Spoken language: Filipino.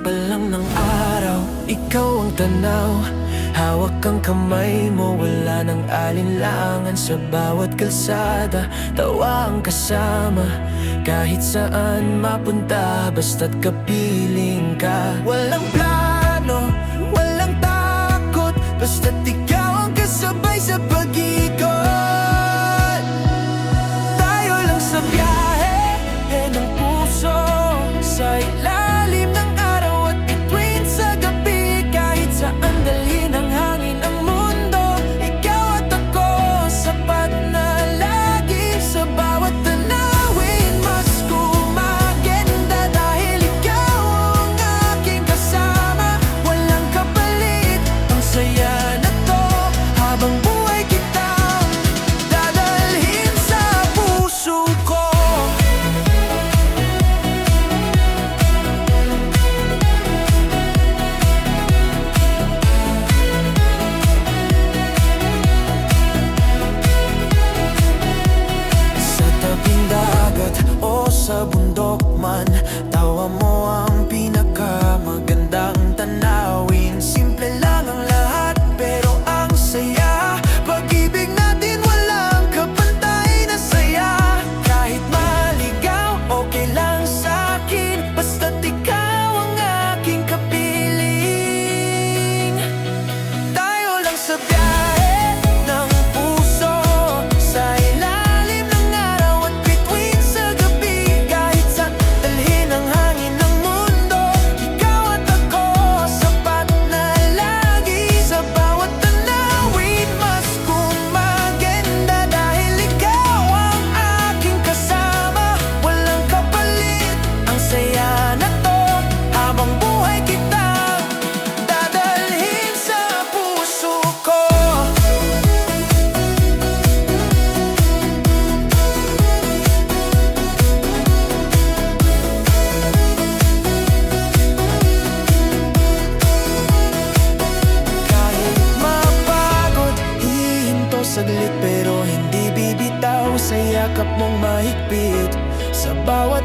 pa lang ng araw, ikaw ang tanaw. Hawak ang kamay mo, wala nang alinlangan. Sa bawat kalsada, tawa ang kasama. Kahit saan mapunta, basta't kapiling ka. Walang plano, walang takot, basta't ikaw ang kasabay sa pag-ikot. Tayo lang sa biyahe ng puso, sa ilalim ng araw at bituin sa gabi. Kahit saan dalhin ang hangin ang mundo, ikaw at ako sapat na lagi. Sa bawat tanawin mas gumaganda, dahil ikaw ang aking kasama. Walang kapalit, ang saya na to, habang buhay kitang dadalhin sa puso ko. O sa bundok man, tawa mo ang pinakamagandang tanawin. Simple lang ang lahat, pero ang saya. Pag-ibig natin walang kapantay na saya. Kahit maligaw, okay lang sa'kin, basta't ikaw ang aking kapiling. Tayo lang sa biyahe ng puso, sa ilalim ng araw at bituin sa gabi. Kahit saan dalhin ang hangin ng mundo, ikaw at ako sapat na lagi. Sa bawat tanawin mas gumaganda, dahil ikaw ang aking kasama. Walang kapalit, ang saya na to, habang buhay kitang dadalhin sa puso ko. Kahit mapagod, hihinto saglit, pero hindi bibitaw sa yakap mong mahigpit. Sa bawat